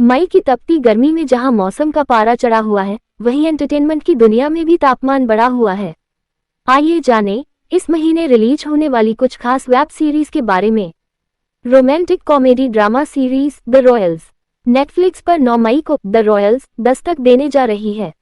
मई की तपती गर्मी में जहां मौसम का पारा चढ़ा हुआ है, वहीं एंटरटेनमेंट की दुनिया में भी तापमान बढ़ा हुआ है। आइए जानें इस महीने रिलीज होने वाली कुछ खास वेब सीरीज के बारे में। Romantic comedy drama series the Royals Netflix पर 9 मई को द रॉयल्स दस्तक देने जा रही है।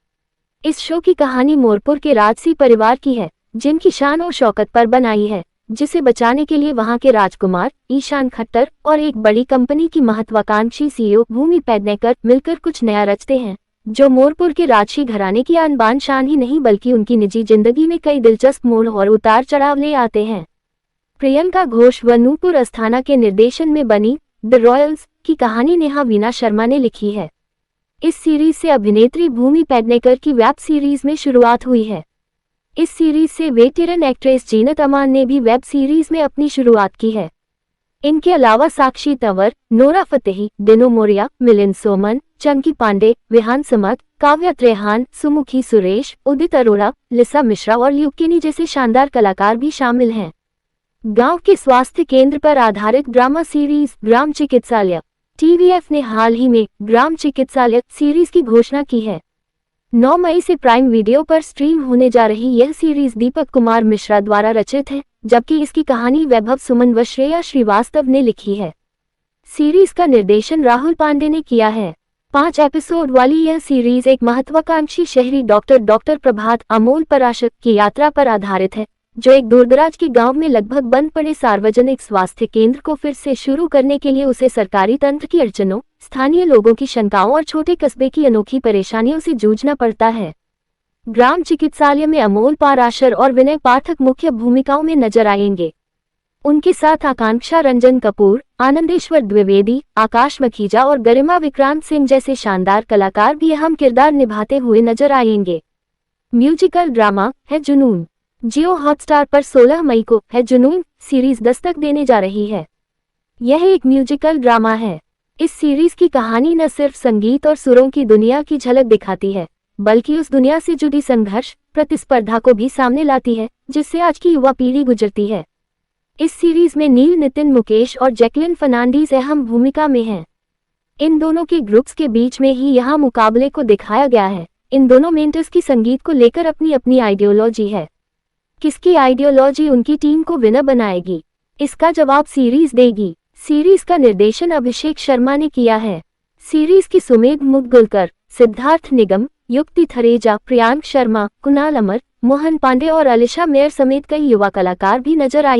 इस शो की कहानी मोरपुर के राजसी परिवार की है, जिनकी शान और शौकत पर बनाई है, जिसे बचाने के लिए वहां के राजकुमार ईशान खट्टर और एक बड़ी कंपनी की महत्वाकांक्षी सीईओ भूमि पेडनेकर मिलकर कुछ नया रचते हैं, जो मोरपुर के राजसी घराने की आन बान शान ही नहीं बल्कि उनकी निजी जिंदगी में कई दिलचस्प मोड़ और उतार चढ़ाव ले आते हैं। प्रियंका घोष व नूपुर अस्थाना के निर्देशन में बनी द रॉयल्स की कहानी नेहा वीना शर्मा ने लिखी है। इस सीरीज से अभिनेत्री भूमि पेडनेकर की वेब सीरीज में शुरुआत हुई है। इस सीरीज से वेटेरन एक्ट्रेस जीनत अमान ने भी वेब सीरीज में अपनी शुरुआत की है। इनके अलावा साक्षी तंवर, नोरा फतेही, डिनो मोरिया, मिलिंद सोमन, चंकी पांडे, विहान समत, काव्या त्रेहान, सुमुखी सुरेश, उदित अरोड़ा, लिसा मिश्रा और ल्यूकिनी जैसे शानदार कलाकार भी शामिल हैं। गांव के स्वास्थ्य केंद्र पर आधारित ड्रामा सीरीज ग्राम चिकित्सालय टीवीएफ ने हाल ही में ग्राम चिकित्सालय सीरीज की घोषणा की है। 9 मई से प्राइम वीडियो पर स्ट्रीम होने जा रही यह सीरीज दीपक कुमार मिश्रा द्वारा रचित है, जबकि इसकी कहानी वैभव सुमन व श्रेया श्रीवास्तव ने लिखी है। सीरीज का निर्देशन राहुल पांडे ने किया है। 5 एपिसोड वाली यह सीरीज एक महत्वाकांक्षी शहरी डॉक्टर प्रभात अमोल पराशर की यात्रा पर आधारित है, जो एक दूरदराज के गांव में लगभग बंद पड़े सार्वजनिक स्वास्थ्य केंद्र को फिर से शुरू करने के लिए उसे सरकारी तंत्र की अड़चनों, स्थानीय लोगों की शंकाओं और छोटे कस्बे की अनोखी परेशानियों से जूझना पड़ता है। ग्राम चिकित्सालय में अमोल पाराशर और विनय पाठक मुख्य भूमिकाओं में नजर आएंगे। उनके साथ आकांक्षा रंजन कपूर, आनंदेश्वर द्विवेदी, आकाश मखीजा और गरिमा विक्रांत सिंह जैसे शानदार कलाकार भी अहम किरदार निभाते हुए नजर आएंगे। म्यूजिकल ड्रामा है जुनून जियो हॉटस्टार पर 16 मई को है जुनून सीरीज दस्तक देने जा रही है। यह एक म्यूजिकल ड्रामा है। इस सीरीज की कहानी न सिर्फ संगीत और सुरों की दुनिया की झलक दिखाती है, बल्कि उस दुनिया से जुड़ी संघर्ष, प्रतिस्पर्धा को भी सामने लाती है, जिससे आज की युवा पीढ़ी गुजरती है। इस सीरीज में नील नितिन मुकेश और जैकलिन फर्नांडीज अहम भूमिका में हैं। इन दोनों के ग्रुप्स के बीच में ही यहाँ मुकाबले को दिखाया गया है। इन दोनों मेंटर्स की संगीत को लेकर अपनी अपनी आइडियोलॉजी है। किसकी आइडियोलॉजी उनकी टीम को विनर बनाएगी, इसका जवाब सीरीज देगी। सीरीज का निर्देशन अभिषेक शर्मा ने किया है। सीरीज की सुमेध मुदगुलकर, सिद्धार्थ निगम, युक्ति थरेजा, प्रियांक शर्मा, कुणाल अमर, मोहन पांडे और अलिशा मेयर समेत कई युवा कलाकार भी नजर आए।